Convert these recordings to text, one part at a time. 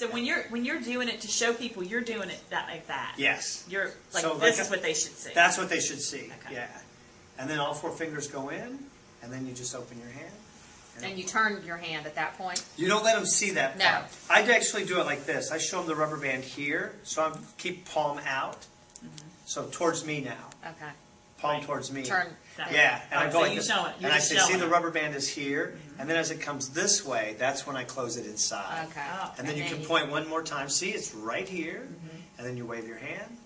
So when you're doing it to show people, you're doing it like that. Yes. You're like, So this is what they should see. That's what they should see. Okay. Yeah. And then all 4 fingers go in, and then you just open your hand. And you turn your hand at that point? You don't let them see that No. part. I actually do it like this. I show them the rubber band here, so I keep palm out. So towards me now. Okay. Palm towards me. Turn. Yeah, and I go so like you this. show it. And I say, see the rubber band is here, and then as it comes this way, that's when I close it inside. Okay. Oh. And then you can point one more time. See, it's right here, and then you wave your hand,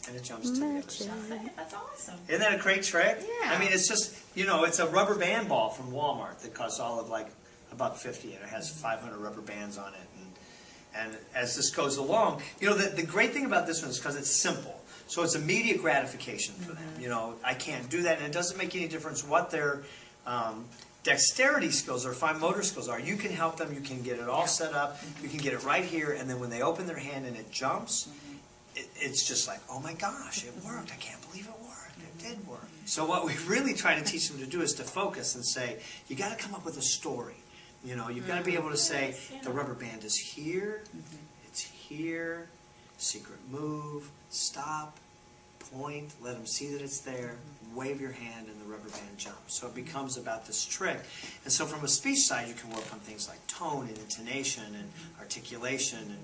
and it jumps to the other side. That's awesome. Isn't that a great trick? Yeah. I mean, it's just, it's a rubber band ball from Walmart that costs all of like $1.50, and it has 500 rubber bands on it. And as this goes along, the great thing about this one is because it's simple. So it's immediate gratification for them. I can't do that, and it doesn't make any difference what their dexterity skills or fine motor skills are. You can help them. You can get it all set up. You can get it right here, and then when they open their hand and it jumps, it's just like, oh my gosh, it worked. I can't believe it worked. It did work. So what we really try to teach them to do is to focus and say, you got to come up with a story. You've got to be able to say, the rubber band is here, it's here, secret move, stop, point, let them see that it's there, wave your hand, and the rubber band jumps. So it becomes about this trick. And so from a speech side, you can work on things like tone and intonation and articulation. And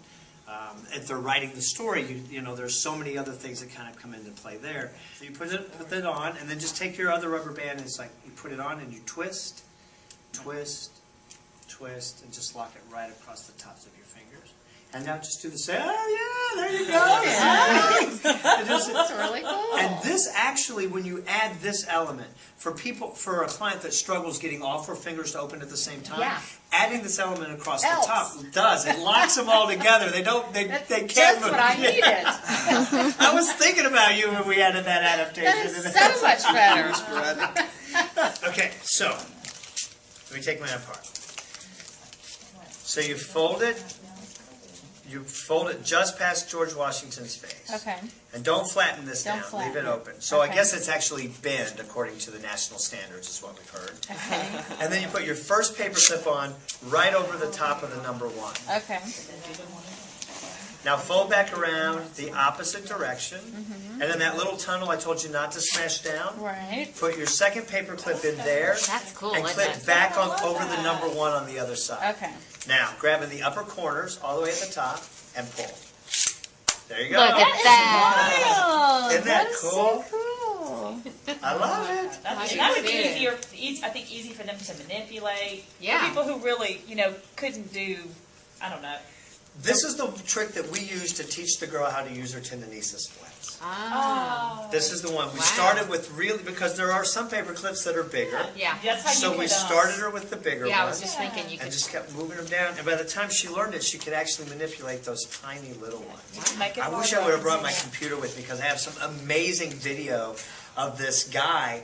if they're writing the story, there's so many other things that kind of come into play there. So you put it on, and then just take your other rubber band, and it's like you put it on and you twist, twist, twist, and just lock it right across the tops of your fingers. And now just do the same. Oh, yeah, there you go. That's really cool. And this actually, when you add this element, for a client that struggles getting all 4 fingers to open at the same time, adding this element across the top does. It locks them all together. They can't just move. what I needed. I was thinking about you when we added that adaptation. That's so much better. Okay, so let me take mine apart. So you fold it just past George Washington's face. Okay. And don't flatten this down. Flatten Leave it it. open. So Okay. I guess it's actually bend according to the national standards is what we've heard. Okay. And then you put your first paper clip on right over the top of the number 1. Okay. Now fold back around the opposite direction. And in that little tunnel I told you not to smash down, Right. put your second paper clip in there. That's cool, And isn't clip it? back over the number 1 on the other side. Okay. Now, grab in the upper corners all the way at the top and pull. There you go. Look at that. Wow. Isn't that is cool? So cool. I love it. That would be easy for them to manipulate. Yeah. For people who really, couldn't do, I don't know. This is the trick that we use to teach the girl how to use her tendinisa splits. Ah. This is the one. We Wow. started with because there are some paper clips that are bigger. Yeah. That's how So you we could, started her with the bigger Yeah, I ones. was just thinking you And could. just kept moving them down. And by the time she learned it, she could actually manipulate those tiny little ones. make it I wish I would have brought my computer with me because I have some amazing video of this guy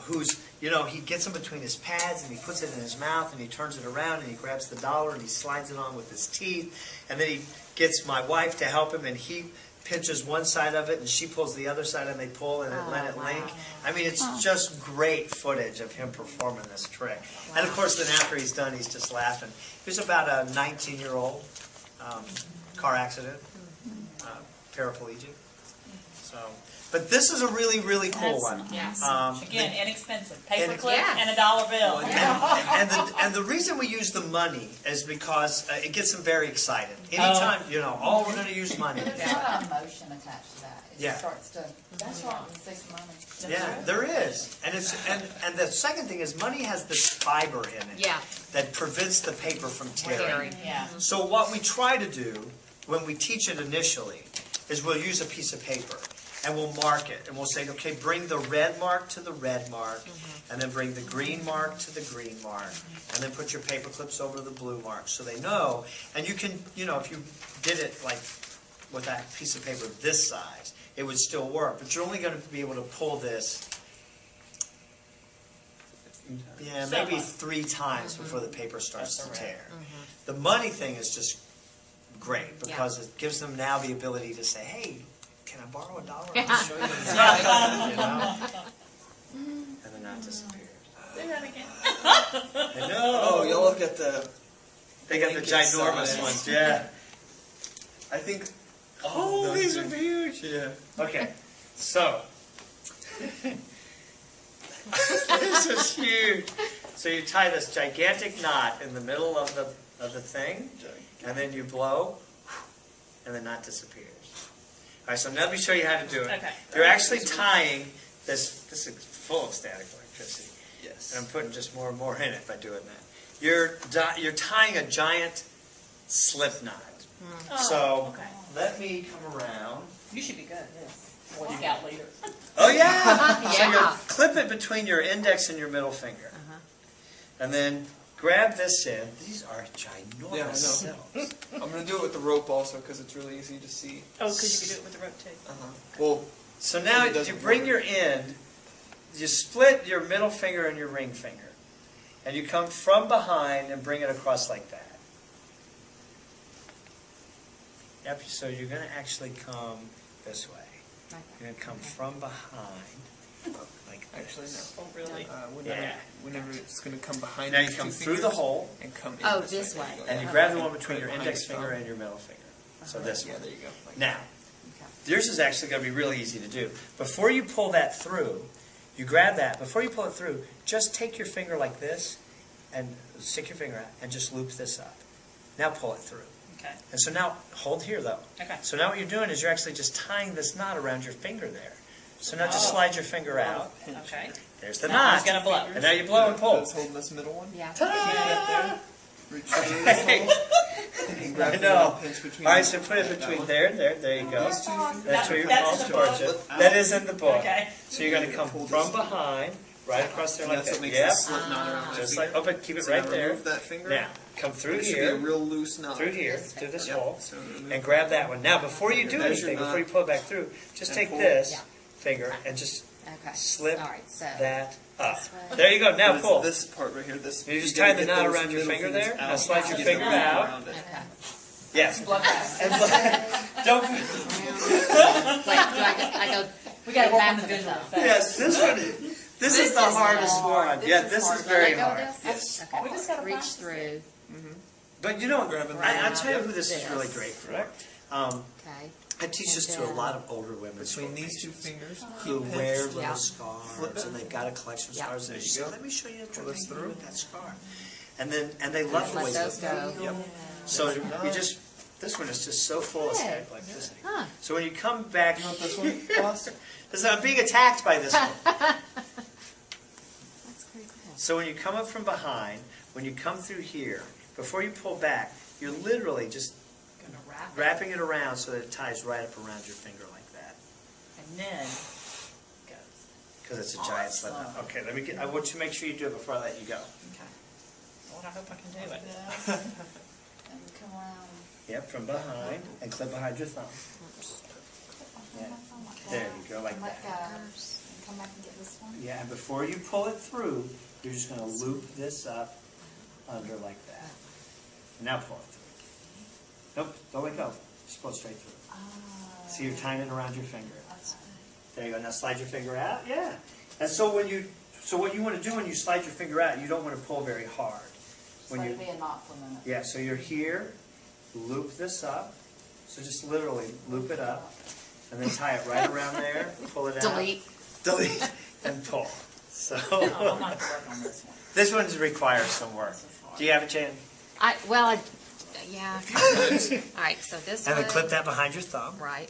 who's, he gets them between his pads and he puts it in his mouth and he turns it around and he grabs the dollar and he slides it on with his teeth. And then he gets my wife to help him and he pinches one side of it and she pulls the other side and they pull and let it link. I mean, it's just great footage of him performing this trick. And of course, then after he's done, he's just laughing. He was about a 19-year-old car accident, paraplegic. So, but this is a really, really cool one. Yes. Again, inexpensive. Paper clip Yeah. and a $1 bill. And the reason we use the money is because it gets them very excited. Anytime, we're going to use money. There's a lot of emotion attached to that. It Yeah. just starts to, that's right, when you say money. Yeah, there is. And the second thing is money has this fiber in it Yeah. that prevents the paper from tearing. Tearing. Yeah. So what we try to do when we teach it initially is we'll use a piece of paper and we'll mark it and we'll say, okay, bring the red mark to the red mark and then bring the green mark to the green mark and then put your paper clips over the blue mark so they know. And you can, if you did it like with that piece of paper this size, it would still work. But you're only going to be able to pull this maybe 3 times before the paper starts to tear. The money thing is just great because it gives them now the ability to say, hey, can I borrow $1? I'll show you And then that disappears. Do that again. I know. Oh, you'll look at the. They got the ginormous ones, yeah. I think. Oh, these are huge. Yeah. Okay, so this is huge. So you tie this gigantic knot in the middle of the thing, and then you blow, and the knot disappears. All right, so now let me show you how to do it. Okay. You're actually tying this. This is full of static electricity. Yes. And I'm putting just more and more in it by doing that. You're tying a giant slip knot. Oh, So okay. let me come around. You should be good at this. Boy Scout leader. Oh yeah! So you Yeah. clip it between your index and your middle finger. And then grab this in. These are ginormous Yeah, I know. cells. I'm gonna do it with the rope also because it's really easy to see. Oh, because you can do it with the rope too. Well, So now It you doesn't bring work. your end, you split your middle finger and your ring finger. And you come from behind and bring it across like that. Yep, so you're going to actually come this way. You're going to come from behind, like this. actually no. Oh, really? Whenever, Yeah. whenever it's gonna come behind. Now you these come two through the fingers hole, and come in Oh, this way. There you and go. you grab the one between Put it your behind index your finger thumb. and your middle finger. So this Yeah, one. there you go. Like Now, yours is actually going to be really easy to do. Before you pull that through, you grab that. Before you pull it through, just take your finger like this and stick your finger out and just loop this up. Now pull it through. Okay. And so now, hold here though. Okay. So now what you're doing is you're actually just tying this knot around your finger there. So now just slide your finger out. Okay. There's the Now knot. it's gonna blow. And now you blow and pull. Let's hold this middle one. Yeah. Ta-da! Reach through this hole. And grab I the know. little pinch between. All right, so put it that between one. there you go. These two fingers. That's where you're That's called in the towards book. it. That is in the book. Okay. So you're going to come from behind, right across there And like that's that. what makes Yep. this slip knot around my Just finger. like, oh, but keep it So right now there. remove that finger. Now, come through It should be a here, real loose knot. through here, through this Yep. hole, So remove and grab that one. Now, before you do There's your anything, knot. before you pull it back through, just And take pull. this Yeah. finger and just Okay. slip All right, so that up. this way. There you go. Now It's pull. this part right here. This. You just gotta tie the get knot those around your middle finger fingers there. Now out. slide your Get finger the knot out. around it. Okay. Yes. Blood gas. And don't. Wait, I go We got to work on back the to the visual top. effects. Yes, this one. This is the hardest hard. one. Yeah, This this is is hard. very Let go of hard. this? Yes. Okay. We just gotta reach practice through. But you know, Grabbing I'll the- tell you who this is This. really great for. Okay. I teach this to a lot of older women Between stroke these two patients fingers. who keep wear pinched. little Yeah. scars and they've got a collection of Yeah. scars. And they There you say, go. let me show you Pull what this they do through. with that scar. And they love the Let way those it go. Yep. So you just, this one is just so full of Good. static electricity. Huh. So when you come back, You want this one, boss? I'm being attacked by this one. That's pretty cool. So when you come up from behind, when you come through here, before you pull back, you're literally just Gonna wrap it. wrapping it around so that it ties right up around your finger like that. And then goes. Because it's a giant slip knot. Awesome. Okay, I want you to make sure you do it before I let you go. Okay. Well, I hope I can do it. And come around. Yep, from behind, and clip behind your thumb. Yeah. There you go, like And let that. go. And come back and get this one. Yeah, and before you pull it through, you're just going to loop this up under like that. And now pull it through. Nope, don't let go. Just pull it straight through. So you're tying it around your finger. There you go. Now slide your finger out. Yeah. And so what you want to do when you slide your finger out, you don't want to pull very hard. Just When let you, it be a knot for a minute. yeah. So you're here. Loop this up. So just literally loop it up, and then tie it right around there. Pull it out. Delete, and pull. So Oh, I'm gonna have to work on this one. this one requires some work. Do you have a chin? Yeah. All right, so this And way. then clip that behind your thumb. Right.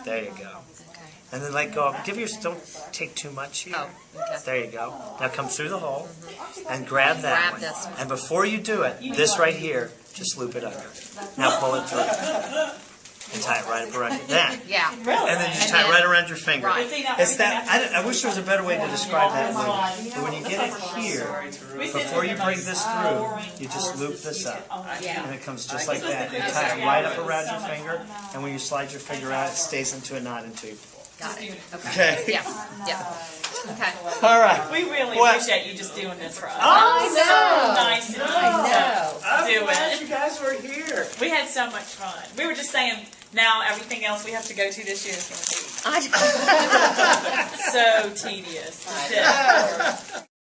There you go. Okay. And then let go. Don't take too much here. Oh, okay. There you go. Now come through the hole and grab that Grab one. this one. And before you do it, this right here, just loop it under. Now pull it through. And tie it right up around your that. Yeah. Really? And then you just tie it right around your finger. Right. But see, now It's everything that. has to I wish there was a better way to describe that loop. But when you get it here, We said before you we're bring gonna this through, you just loop this up. Yeah. And it comes just like that. You tie it right up around your finger, and when you slide your finger out, it stays into a knot until you pull. Got it. Okay. Okay. Yeah. Yeah. Okay. All right. We really What? appreciate you just doing this for us. I know. Nice of you I know. I'm Do glad it. you guys were here. We had so much fun. We were just saying, now everything else we have to go to this year is going to be I so tedious.